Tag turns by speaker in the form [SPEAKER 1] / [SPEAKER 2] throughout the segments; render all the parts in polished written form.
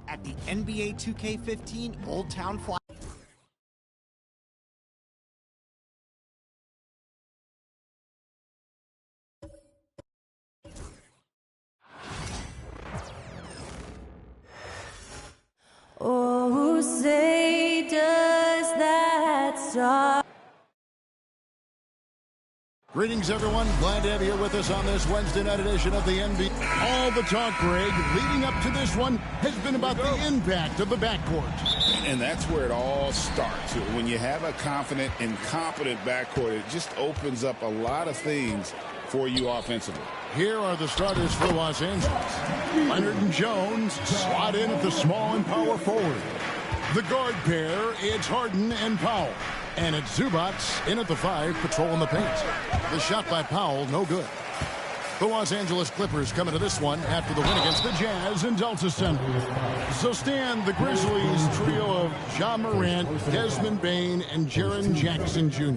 [SPEAKER 1] At the NBA 2K15 Old Town Fly.
[SPEAKER 2] Oh, say does that star.
[SPEAKER 3] Greetings, everyone. Glad to have you here with us on this Wednesday night edition of the NBA. All the talk, Greg, leading up to this one has been about the impact of the backcourt.
[SPEAKER 4] And that's where it all starts. When you have a confident and competent backcourt, it just opens up a lot of things for you offensively.
[SPEAKER 3] Here are the starters for Los Angeles. Leonard and Jones slot in at the small and power forward. The guard pair, it's Harden and Powell. And it's Zubac in at the 5, patrolling the paint. The shot by Powell, no good. The Los Angeles Clippers come into this one after the win against the Jazz in Delta Center. So stand the Grizzlies trio of Ja Morant, Desmond Bane, and Jaren Jackson Jr.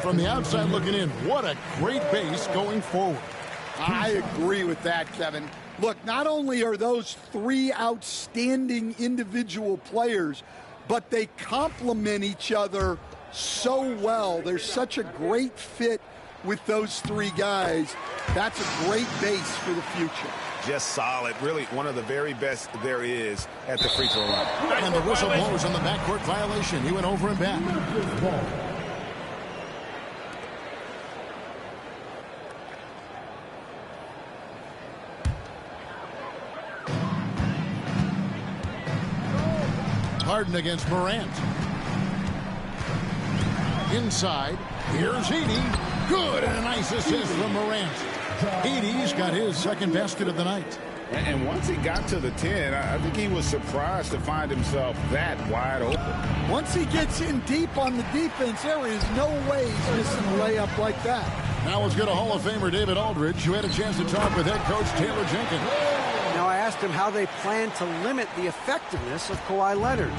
[SPEAKER 3] From the outside looking in, what a great base going forward.
[SPEAKER 5] I agree with that, Kevin. Look, not only are those three outstanding individual players, but they complement each other so well. There's such a great fit with those three guys. That's a great base for the future.
[SPEAKER 4] Just solid. Really one of the very best there is at the free throw line.
[SPEAKER 3] And the whistle blows on the backcourt violation. He went over and back. Harden against Morant. Inside, here's Edey. Good, and a nice assist from Morant. Edey's got his second basket of the night.
[SPEAKER 4] And once he got to the 10, I think he was surprised to find himself that wide open.
[SPEAKER 5] Once he gets in deep on the defense, there is no way he's missing a layup like that.
[SPEAKER 3] Now let's go to Hall of Famer David Aldridge, who had a chance to talk with head coach Taylor Jenkins.
[SPEAKER 6] Now, I asked him how they plan to limit the effectiveness of Kawhi Leonard.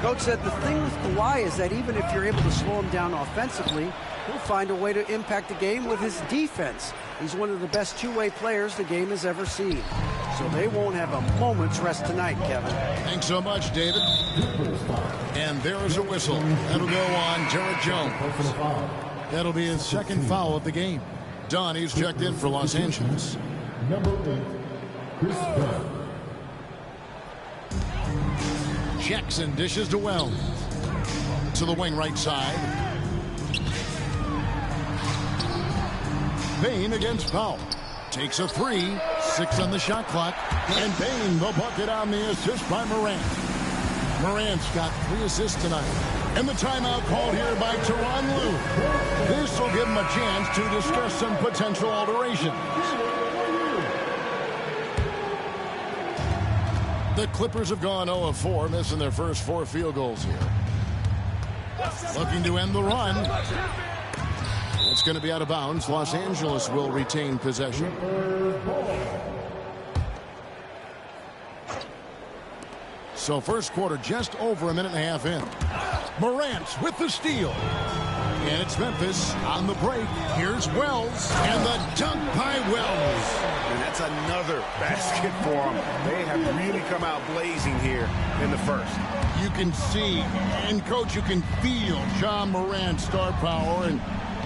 [SPEAKER 6] Coach said the thing with Kawhi is that even if you're able to slow him down offensively, he'll find a way to impact the game with his defense. He's one of the best two-way players the game has ever seen. So they won't have a moment's rest tonight, Kevin.
[SPEAKER 3] Thanks so much, David. And there is a whistle. That'll go on Derek Jones. That'll be his second foul of the game. Donnie's checked in for Los Angeles.
[SPEAKER 7] Number 8, Chris Dunn.
[SPEAKER 3] Jackson dishes to Wells. To the wing right side. Bane against Powell. Takes a 3. 6 on the shot clock. And Bane the bucket on the assist by Morant. Morant's got 3 assists tonight. And the timeout called here by Tyronn Lue. This will give him a chance to discuss some potential alterations. The Clippers have gone 0 of 4, missing their first 4 field goals here. Looking to end the run. It's going to be out of bounds. Los Angeles will retain possession. So first quarter just over a minute and a half in. Morant with the steal. And it's Memphis on the break. Here's Wells. And the dunk by Wells.
[SPEAKER 4] And that's another basket for them. They have really come out blazing here in the first.
[SPEAKER 3] You can see, and Coach, you can feel Ja Morant's star power, and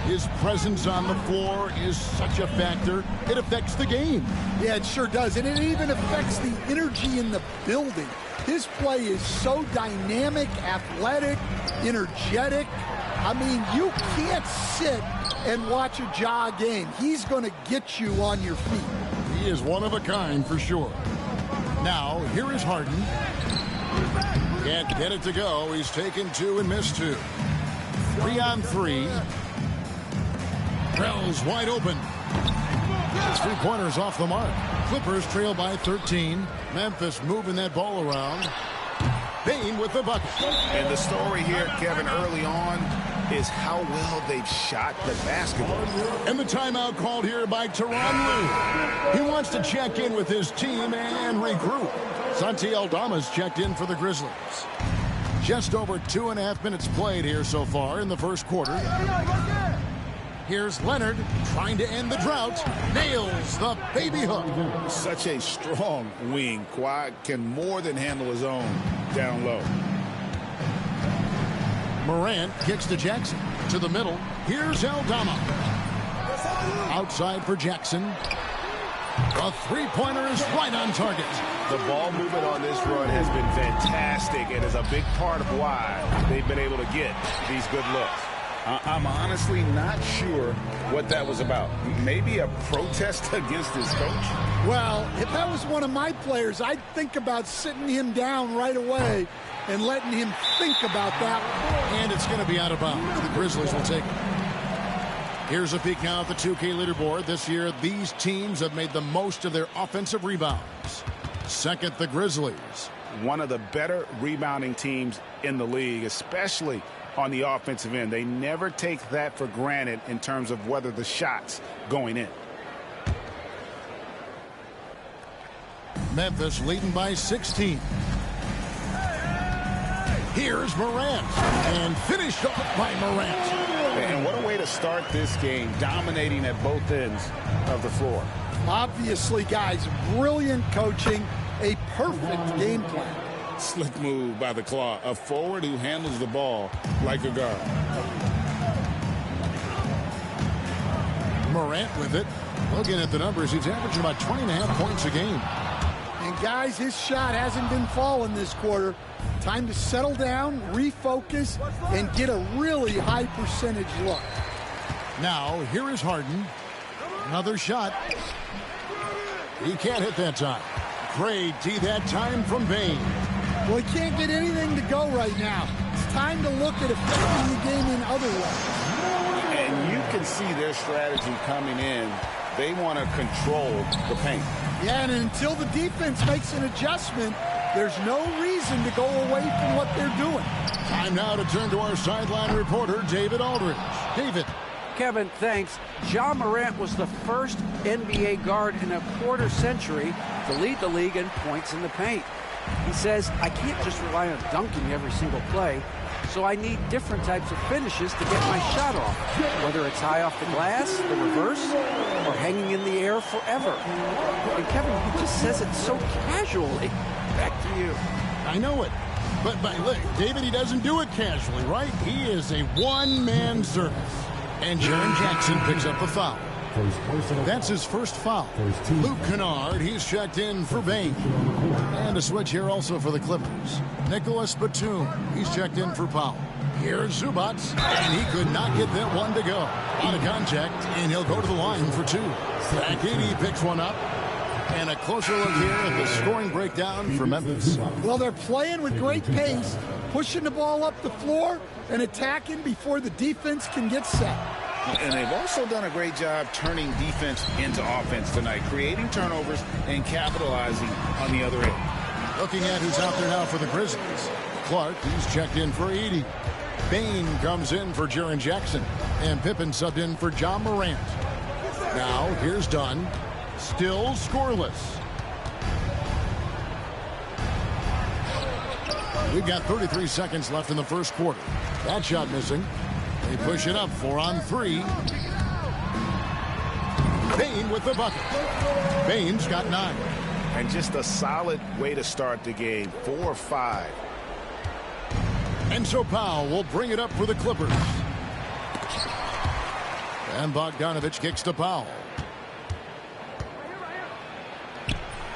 [SPEAKER 3] his presence on the floor is such a factor. It affects the game.
[SPEAKER 5] Yeah, it sure does. And it even affects the energy in the building. His play is so dynamic, athletic, energetic. I mean, you can't sit and watch a Ja game. He's going to get you on your feet.
[SPEAKER 3] He is one of a kind for sure. Now, here is Harden. Can't get it to go. He's taken 2 and missed 2. 3 on 3. Wells wide open. His 3-pointers off the mark. Clippers trail by 13. Memphis moving that ball around. Bane with the bucket.
[SPEAKER 4] And the story here, Kevin, early on is how well they've shot the basketball.
[SPEAKER 3] And the timeout called here by Tyronn Lue. He wants to check in with his team and regroup. Santi Aldama's checked in for the Grizzlies. Just over 2.5 minutes played here so far in the first quarter. Here's Leonard trying to end the drought. Nails the baby hook.
[SPEAKER 4] Such a strong wing. Kawhi can more than handle his own down low.
[SPEAKER 3] Morant kicks to Jackson. To the middle. Here's Aldama. Outside for Jackson. A three-pointer is right on target.
[SPEAKER 8] The ball movement on this run has been fantastic and is a big part of why they've been able to get these good looks.
[SPEAKER 4] I'm honestly not sure what that was about. Maybe a protest against his coach?
[SPEAKER 5] Well, if that was one of my players, I'd think about sitting him down right away and letting him think about that.
[SPEAKER 3] And it's going to be out of bounds. The Grizzlies will take it. Here's a peek now at the 2K leaderboard. This year, these teams have made the most of their offensive rebounds. Second, the Grizzlies.
[SPEAKER 4] One of the better rebounding teams in the league, especially on the offensive end. They never take that for granted in terms of whether the shot's going in.
[SPEAKER 3] Memphis leading by 16. Here's Morant. And finished off by Morant.
[SPEAKER 4] And what a way to start this game, dominating at both ends of the floor.
[SPEAKER 5] Obviously, guys, brilliant coaching, a perfect game plan.
[SPEAKER 4] Slick move by the Claw, a forward who handles the ball like a guard.
[SPEAKER 3] Morant with it. Looking at the numbers, he's averaging about 20.5 points a game.
[SPEAKER 5] And guys, his shot hasn't been falling this quarter. Time to settle down, refocus, and get a really high percentage look.
[SPEAKER 3] Now, here is Harden. Another shot. He can't hit that time. Great D that time from Bane.
[SPEAKER 5] Well, he can't get anything to go right now. It's time to look at affecting the game in other ways.
[SPEAKER 4] And you can see their strategy coming in. They want to control the paint.
[SPEAKER 5] Yeah, and until the defense makes an adjustment, there's no reason to go away from what they're doing.
[SPEAKER 3] Time now to turn to our sideline reporter, David Aldridge. David.
[SPEAKER 6] Kevin, thanks. Ja Morant was the first NBA guard in a quarter century to lead the league in points in the paint. He says, I can't just rely on dunking every single play, so I need different types of finishes to get my shot off, whether it's high off the glass, the reverse, or hanging in the air forever. And Kevin, he just says it so casually. Back to you.
[SPEAKER 3] I know it. But look, David, he doesn't do it casually, right? He is a one-man service. And Jaren Jackson picks up the foul. That's his first foul. Luke Kennard, he's checked in for Bane. And a switch here also for the Clippers. Nicholas Batum, he's checked in for Powell. Here's Zubac, and he could not get that one to go. Out of contact, and he'll go to the line for two. Akini picks one up. And a closer look here at the scoring breakdown for Memphis.
[SPEAKER 5] Well, they're playing with great pace, pushing the ball up the floor and attacking before the defense can get set.
[SPEAKER 4] And they've also done a great job turning defense into offense tonight, creating turnovers and capitalizing on the other end.
[SPEAKER 3] Looking at who's out there now for the Grizzlies. Clark, he's checked in for Edey. Bane comes in for Jaren Jackson. And Pippen subbed in for Ja Morant. Now, here's Dunn. Still scoreless. We've got 33 seconds left in the first quarter. That shot missing. They push it up 4-on-3. Bane with the bucket. Bane's got 9.
[SPEAKER 4] And just a solid way to start the game. 4-5.
[SPEAKER 3] And so Powell will bring it up for the Clippers. And Bogdanovich kicks to Powell.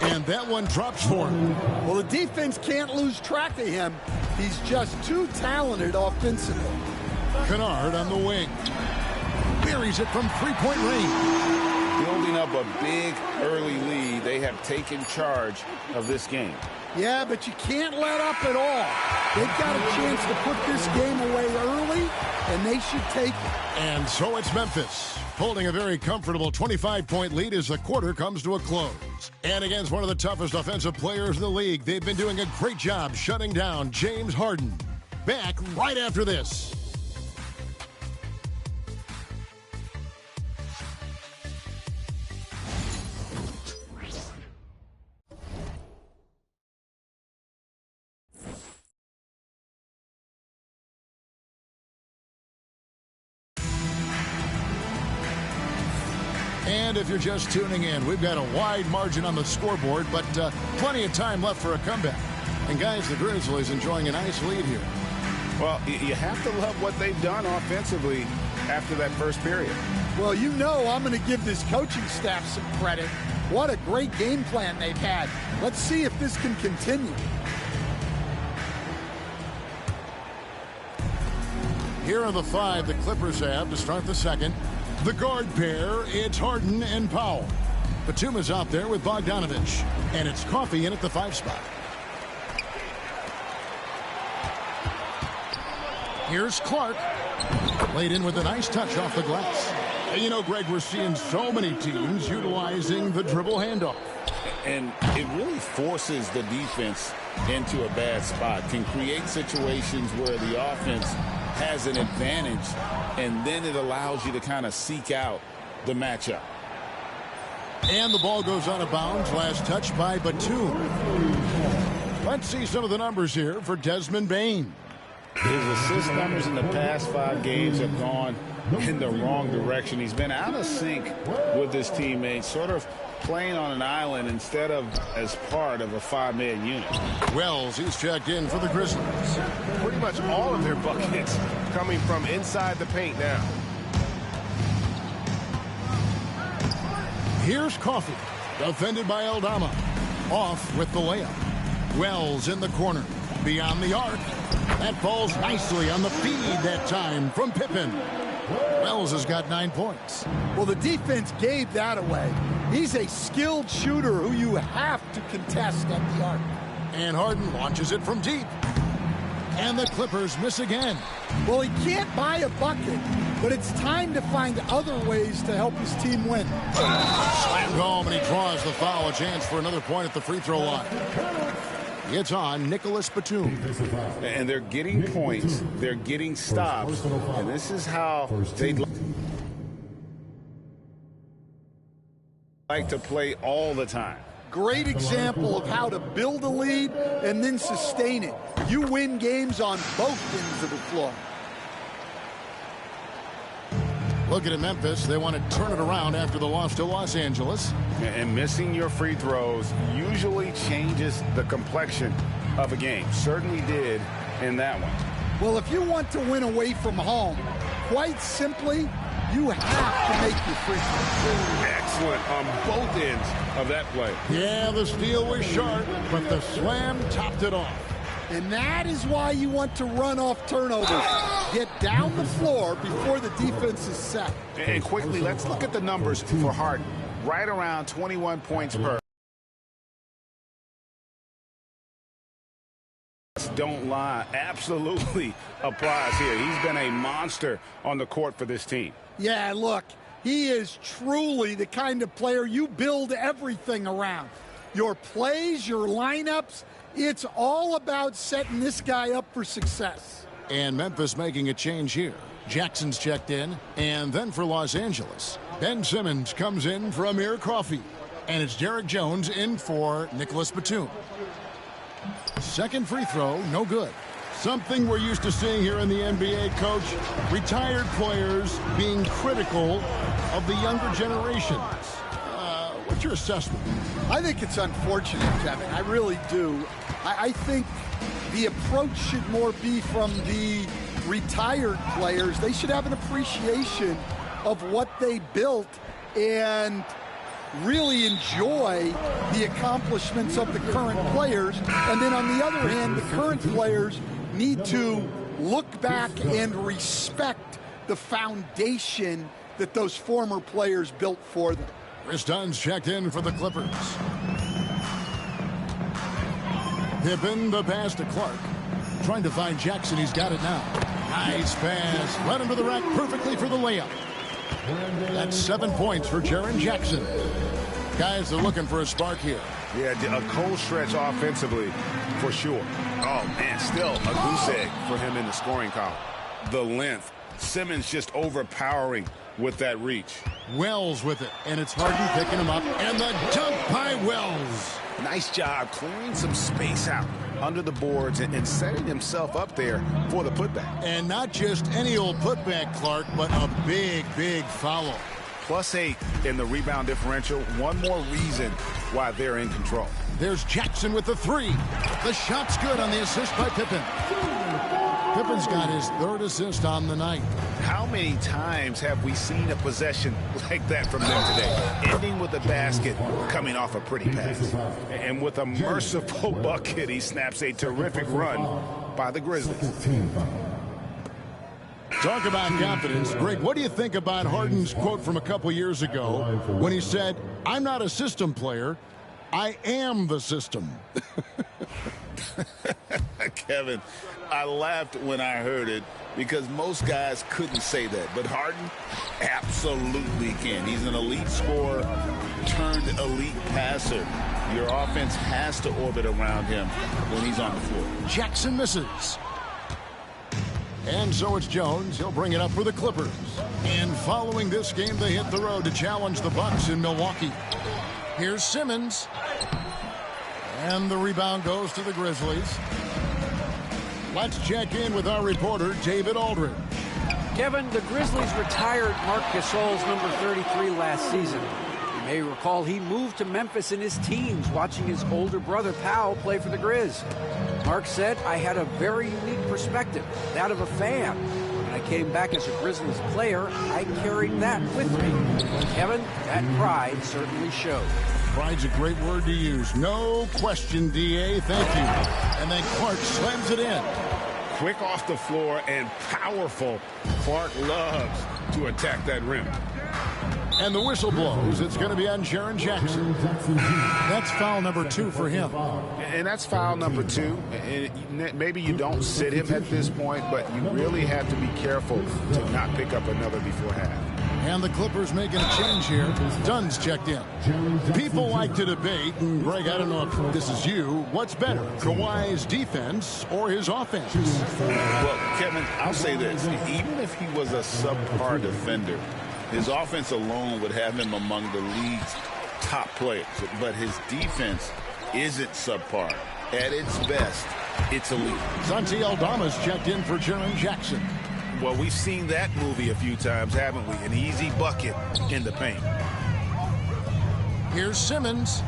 [SPEAKER 3] And that one drops for him.
[SPEAKER 5] Well, the defense can't lose track of him. He's just too talented offensively.
[SPEAKER 3] Kennard on the wing. Buries it from three-point range.
[SPEAKER 4] Building up a big early lead. They have taken charge of this game.
[SPEAKER 5] Yeah, but you can't let up at all. They've got a chance to put this game away early, and they should take it.
[SPEAKER 3] And so it's Memphis, holding a very comfortable 25-point lead as the quarter comes to a close. And against one of the toughest offensive players in the league, they've been doing a great job shutting down James Harden. Back right after this. And if you're just tuning in, we've got a wide margin on the scoreboard, but plenty of time left for a comeback. And guys, the Grizzlies enjoying a nice lead here.
[SPEAKER 4] Well, you have to love what they've done offensively after that first period.
[SPEAKER 5] Well, you know I'm going to give this coaching staff some credit. What a great game plan they've had. Let's see if this can continue.
[SPEAKER 3] Here are the 5 the Clippers have to start the second. The guard pair, it's Harden and Powell. Batum is out there with Bogdanovich. And it's Coffey in at the 5 spot. Here's Clark. Laid in with a nice touch off the glass. And you know, Greg, we're seeing so many teams utilizing the dribble handoff.
[SPEAKER 4] And it really forces the defense into a bad spot. Can create situations where the offense has an advantage, and then it allows you to kind of seek out the matchup.
[SPEAKER 3] And the ball goes out of bounds. Last touch by Batum. Let's see some of the numbers here for Desmond Bane.
[SPEAKER 4] His assist numbers in the past 5 games have gone in the wrong direction. He's been out of sync with his teammates, sort of playing on an island instead of as part of a 5-man unit.
[SPEAKER 3] Wells, he's checked in for the Grizzlies.
[SPEAKER 8] Pretty much all of their buckets coming from inside the paint now.
[SPEAKER 3] Here's Coffey, defended by Aldama. Off with the layup. Wells in the corner, beyond the arc. That falls nicely on the feed that time from Pippen. Wells has got 9 points.
[SPEAKER 5] Well, the defense gave that away. He's a skilled shooter who you have to contest at the arc.
[SPEAKER 3] And Harden launches it from deep. And the Clippers miss again.
[SPEAKER 5] Well, he can't buy a bucket, but it's time to find other ways to help his team win.
[SPEAKER 3] Slammed home, and he draws the foul. A chance for another point at the free throw line. It's on Nicholas Batum.
[SPEAKER 4] And they're getting points. They're getting stops. And this is how they like to play all the time.
[SPEAKER 5] Great example of how to build a lead and then sustain it. You win games on both ends of the floor.
[SPEAKER 3] Looking at Memphis, they want to turn it around after the loss to Los Angeles.
[SPEAKER 4] And missing your free throws usually changes the complexion of a game. Certainly did in that one.
[SPEAKER 5] Well, if you want to win away from home, quite simply, you have to make your free throws.
[SPEAKER 4] Excellent on both ends of that play.
[SPEAKER 3] Yeah, the steal was sharp, but the slam topped it off.
[SPEAKER 5] And that is why you want to run off turnovers. Get down the floor before the defense is set.
[SPEAKER 4] And quickly, let's look at the numbers for Harden. Right around 21 points per. Don't lie. Absolutely applies here. He's been a monster on the court for this team.
[SPEAKER 5] Yeah, look, he is truly the kind of player you build everything around. Your plays, your lineups, it's all about setting this guy up for success.
[SPEAKER 3] And Memphis making a change here. Jackson's checked in, and then for Los Angeles, Ben Simmons comes in for Amir Coffey. And it's Derek Jones in for Nicholas Batum. Second free throw, no good. Something we're used to seeing here in the NBA, Coach. Retired players being critical of the younger generations. What's your assessment?
[SPEAKER 5] I think it's unfortunate, Kevin. I really do. I think the approach should more be from the retired players. They should have an appreciation of what they built and really enjoy the accomplishments of the current players. And then on the other hand, the current players need to look back and respect the foundation that those former players built for them.
[SPEAKER 3] Chris Dunn's checked in for the Clippers. Pippen, the pass to Clark. Trying to find Jackson. He's got it now. Nice pass. Led him to the rack perfectly for the layup. That's 7 points for Jaren Jackson. Guys, they're looking for a spark here.
[SPEAKER 4] Yeah, a cold stretch offensively for sure. Oh, man, still a goose egg for him in the scoring column. The length. Simmons just overpowering with that reach.
[SPEAKER 3] Wells with it, and it's Harden picking him up. And the dunk by Wells.
[SPEAKER 4] Nice job clearing some space out under the boards and setting himself up there for the putback.
[SPEAKER 3] And not just any old putback, Clark, but a big, big foul.
[SPEAKER 4] +8 in the rebound differential. One more reason why they're in control.
[SPEAKER 3] There's Jackson with the three. The shot's good on the assist by Pippen. Pippen's got his third assist on the night.
[SPEAKER 4] How many times have we seen a possession like that from them today? Ending with a basket, coming off a pretty pass. And with a merciful bucket, he snaps a terrific run by the Grizzlies.
[SPEAKER 3] Talk about confidence. Greg, what do you think about Harden's quote from a couple years ago when he said, "I'm not a system player, I am the system"?
[SPEAKER 4] Kevin, I laughed when I heard it because most guys couldn't say that. But Harden absolutely can. He's an elite scorer turned elite passer. Your offense has to orbit around him when he's on the floor.
[SPEAKER 3] Jackson misses. And so it's Jones. He'll bring it up for the Clippers. And following this game, they hit the road to challenge the Bucks in Milwaukee. Here's Simmons. And the rebound goes to the Grizzlies. Let's check in with our reporter, David Aldridge.
[SPEAKER 6] Kevin, the Grizzlies retired Marc Gasol's number 33 last season. You may recall he moved to Memphis in his teens, watching his older brother, Powell, play for the Grizz. Mark said, "I had a very unique perspective, that of a fan. When I came back as a Grizzlies player, I carried that with me." Kevin, that pride certainly showed.
[SPEAKER 3] Pride's a great word to use. No question, D.A. Thank you. And then Clark slams it in.
[SPEAKER 4] Quick off the floor and powerful. Clark loves to attack that rim.
[SPEAKER 3] And the whistle blows. It's going to be on Jaren Jackson. That's foul number 2 for him.
[SPEAKER 4] And that's foul number 2. And maybe you don't sit him at this point, but you really have to be careful to not pick up another before half.
[SPEAKER 3] And the Clippers making a change here. Dunn's checked in. People like to debate, and Greg, I don't know if this is you, what's better, Kawhi's defense or his offense?
[SPEAKER 4] Well, Kevin, I'll say this. Even if he was a subpar defender, his offense alone would have him among the league's top players. But his defense isn't subpar. At its best, it's elite.
[SPEAKER 3] Santi Aldama's checked in for Jaren Jackson.
[SPEAKER 4] Well, we've seen that movie a few times, haven't we? An easy bucket in the paint.
[SPEAKER 3] Here's Simmons.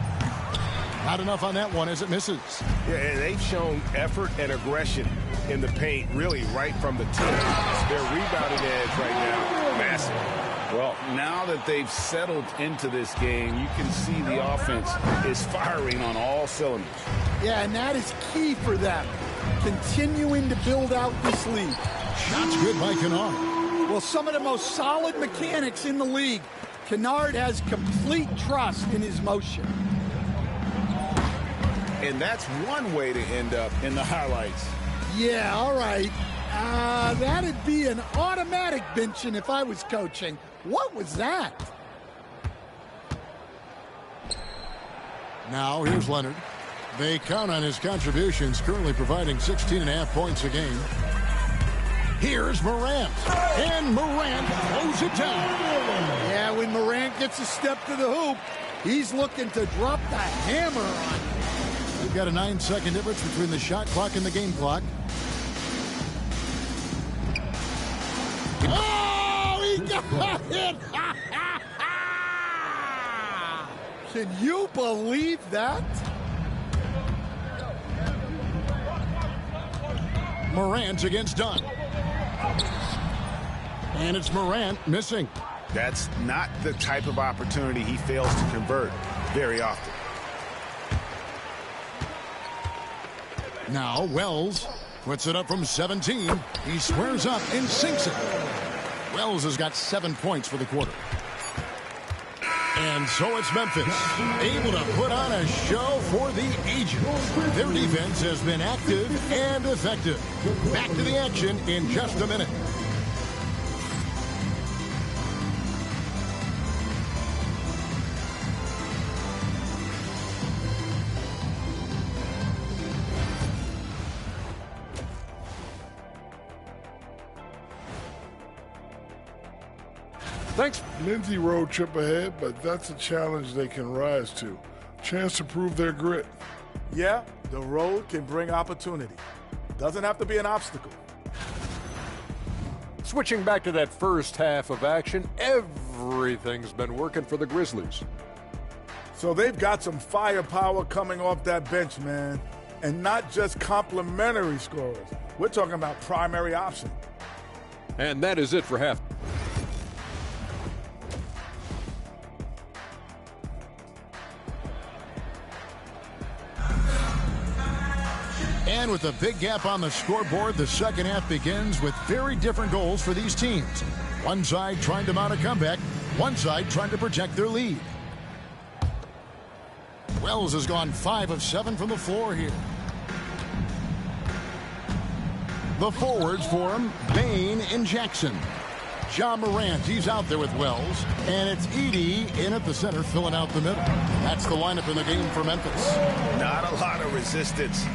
[SPEAKER 3] Not enough on that one as it misses.
[SPEAKER 8] Yeah, and they've shown effort and aggression in the paint, really, right from the tip. Their rebounding edge right now, massive.
[SPEAKER 4] Well, now that they've settled into this game, you can see the offense is firing on all cylinders.
[SPEAKER 5] Yeah, and that is key for them, continuing to build out this league.
[SPEAKER 3] Shots good by Kennard.
[SPEAKER 5] Well, some of the most solid mechanics in the league. Kennard has complete trust in his motion.
[SPEAKER 4] And that's one way to end up in the highlights.
[SPEAKER 5] Yeah, all right. That'd be an automatic benching if I was coaching. What was that?
[SPEAKER 3] Now, here's Leonard. They count on his contributions, currently providing 16.5 points a game. Here's Morant. And Morant throws it down.
[SPEAKER 5] Yeah, when Morant gets a step to the hoop, he's looking to drop the hammer on it.
[SPEAKER 3] We've got a 9-second difference between the shot clock and the game clock. Oh, he got it!
[SPEAKER 5] Can you believe that?
[SPEAKER 3] Morant against Dunn. And it's Morant missing.
[SPEAKER 4] That's not the type of opportunity he fails to convert very often.
[SPEAKER 3] Now Wells puts it up from 17. He squares up and sinks it. Wells has got 7 points for the quarter. And so it's Memphis, able to put on a show for the ages. Their defense has been active and effective. Back to the action in just a minute.
[SPEAKER 9] Thanks. Lengthy road trip ahead, but that's a challenge they can rise to. Chance to prove their grit.
[SPEAKER 10] Yeah, the road can bring opportunity. Doesn't have to be an obstacle.
[SPEAKER 11] Switching back to that first half of action, every everything's been working for the Grizzlies.
[SPEAKER 10] So they've got some firepower coming off that bench, man. And not just complimentary scorers. We're talking about primary option.
[SPEAKER 11] And that is it for half.
[SPEAKER 3] And with a big gap on the scoreboard, the second half begins with very different goals for these teams. One side trying to mount a comeback, one side trying to protect their lead. Wells has gone 5 of 7 from the floor here. The forwards for him, Bane and Jackson. Ja Morant, he's out there with Wells. And it's Edey in at the center, filling out the middle. That's the lineup in the game for Memphis.
[SPEAKER 4] Not a lot of resistance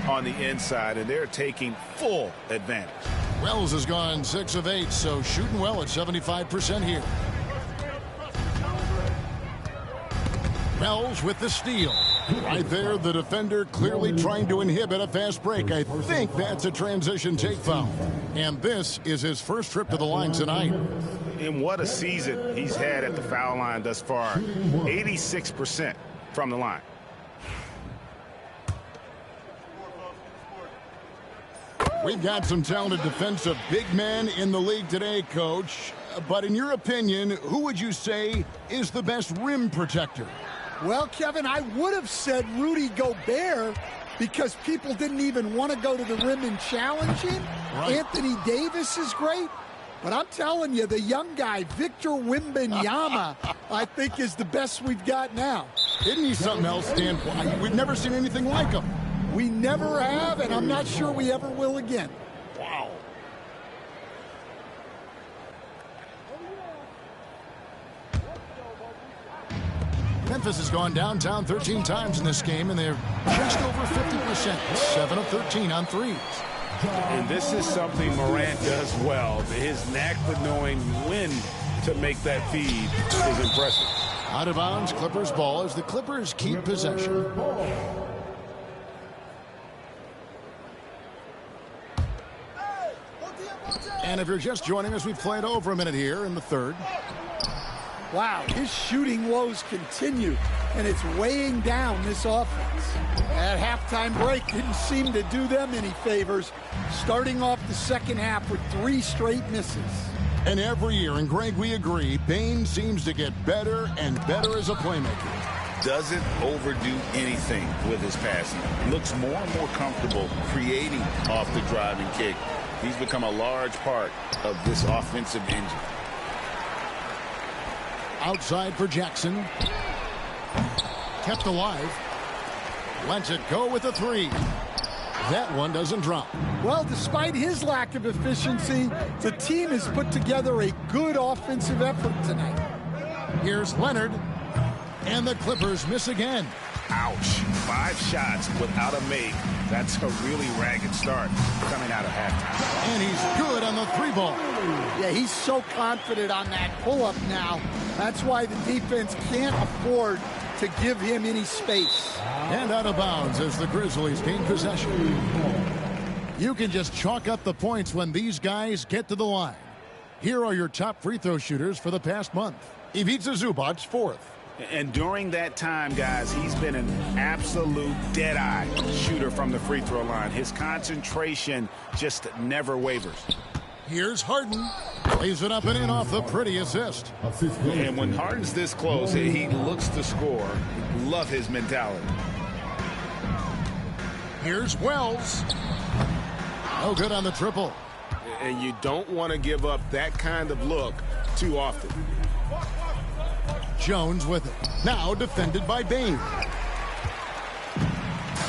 [SPEAKER 4] on the inside, and they're taking full advantage.
[SPEAKER 3] Wells has gone 6 of 8, so shooting well at 75% here. Wells with the steal. Right there, the defender clearly trying to inhibit a fast break. I think that's a transition take foul. And this is his first trip to the line tonight.
[SPEAKER 4] And what a season he's had at the foul line thus far. 86% from the line.
[SPEAKER 3] We've got some talented defensive big men in the league today, Coach. But in your opinion, who would you say is the best rim protector?
[SPEAKER 5] Well, Kevin, I would have said Rudy Gobert because people didn't even want to go to the rim and challenge him. Right. Anthony Davis is great. But I'm telling you, the young guy, Victor Wembanyama, I think is the best we've got now.
[SPEAKER 3] Isn't he something else, Dan? We've never seen anything like him.
[SPEAKER 5] We never have, and I'm not sure we ever will again.
[SPEAKER 3] Wow. Memphis has gone downtown 13 times in this game, and they're just over 50%. 7 of 13 on threes.
[SPEAKER 4] And this is something Morant does well. His knack for knowing when to make that feed is impressive.
[SPEAKER 3] Out of bounds, Clippers ball as the Clippers keep possession. And if you're just joining us, we've played over a minute here in the third.
[SPEAKER 5] Wow, his shooting woes continue, and it's weighing down this offense. That halftime break didn't seem to do them any favors, starting off the second half with 3 straight misses.
[SPEAKER 3] And every year, and Greg, we agree, Bane seems to get better and better as a playmaker.
[SPEAKER 4] Doesn't overdo anything with his passing. Looks more and more comfortable creating off the driving kick. He's become a large part of this offensive engine.
[SPEAKER 3] Outside for Jackson. Kept alive. Lets it go with a 3. That one doesn't drop.
[SPEAKER 5] Well, despite his lack of efficiency, the team has put together a good offensive effort tonight.
[SPEAKER 3] Here's Leonard. And the Clippers miss again.
[SPEAKER 4] Ouch. 5 shots without a make. That's a really ragged start coming out of halftime.
[SPEAKER 3] And he's good on the 3-ball.
[SPEAKER 5] Yeah, he's so confident on that pull-up now. That's why the defense can't afford to give him any space.
[SPEAKER 3] And out of bounds as the Grizzlies gain possession. You can just chalk up the points when these guys get to the line. Here are your top free throw shooters for the past month. Ivica Zubac, 4th.
[SPEAKER 4] And during that time, guys, he's been an absolute dead-eye shooter from the free throw line. His concentration just never wavers.
[SPEAKER 3] Here's Harden. Plays it up and in off the pretty assist.
[SPEAKER 4] And when Harden's this close, he looks to score. Love his mentality.
[SPEAKER 3] Here's Wells. No good on the triple.
[SPEAKER 8] And you don't want to give up that kind of look too often.
[SPEAKER 3] Jones with it. Now defended by Bane.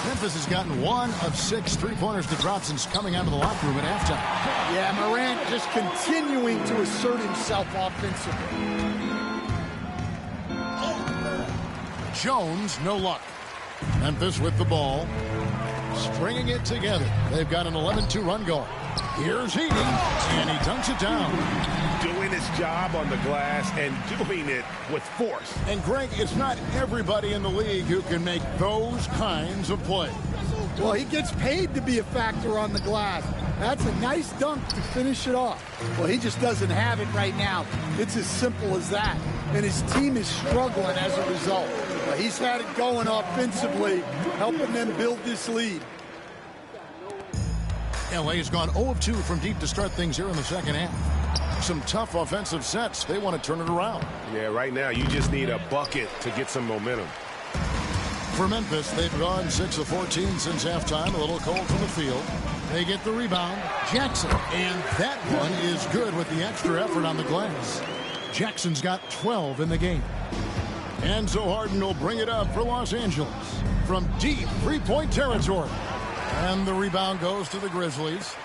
[SPEAKER 3] Memphis has gotten 1 of 6 three-pointers to drop since coming out of the locker room at halftime.
[SPEAKER 5] Yeah, Morant just continuing to assert himself offensively.
[SPEAKER 3] Jones, no luck. Memphis with the ball. Stringing it together. They've got an 11-2 run going. Here's Edey, and he dunks it down.
[SPEAKER 8] Doing his job on the glass and doing it with force.
[SPEAKER 3] And Greg, it's not everybody in the league who can make those kinds of plays.
[SPEAKER 5] Well, he gets paid to be a factor on the glass. That's a nice dunk to finish it off. Well, he just doesn't have it right now. It's as simple as that. And his team is struggling as a result. But he's had it going offensively, helping them build this lead.
[SPEAKER 3] LA's gone 0 of 2 from deep to start things here in the second half. Some tough offensive sets. They want to turn it around.
[SPEAKER 8] Yeah, right now you just need a bucket to get some momentum.
[SPEAKER 3] For Memphis, they've gone 6 of 14 since halftime. A little cold from the field. They get the rebound. Jackson. And that one is good with the extra effort on the glass. Jackson's got 12 in the game. And so Harden will bring it up for Los Angeles from deep three-point territory. And the rebound goes to the Grizzlies.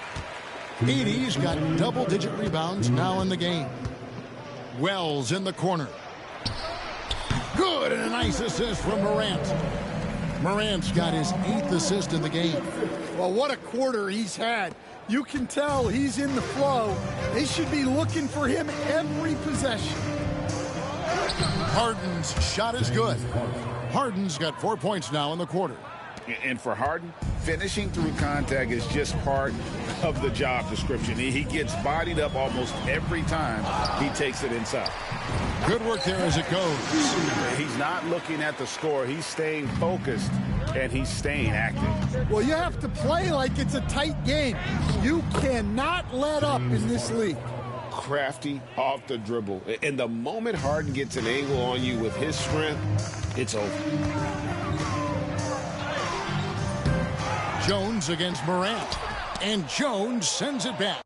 [SPEAKER 3] 80's got double-digit rebounds now in the game. Wells in the corner. Good, and a nice assist from Morant. Morant's got his 8th assist in the game.
[SPEAKER 5] Well, what a quarter he's had. You can tell he's in the flow. They should be looking for him every possession.
[SPEAKER 3] Harden's shot is good. Harden's got 4 points now in the quarter.
[SPEAKER 4] And for Harden, finishing through contact is just part of the job description. He gets bodied up almost every time he takes it inside.
[SPEAKER 3] Good work there as it goes.
[SPEAKER 4] He's not looking at the score. He's staying focused, and he's staying active.
[SPEAKER 5] Well, you have to play like it's a tight game. You cannot let up in this league.
[SPEAKER 8] Crafty off the dribble. And the moment Harden gets an angle on you with his strength, it's over.
[SPEAKER 3] Jones against Morant. And Jones sends it back.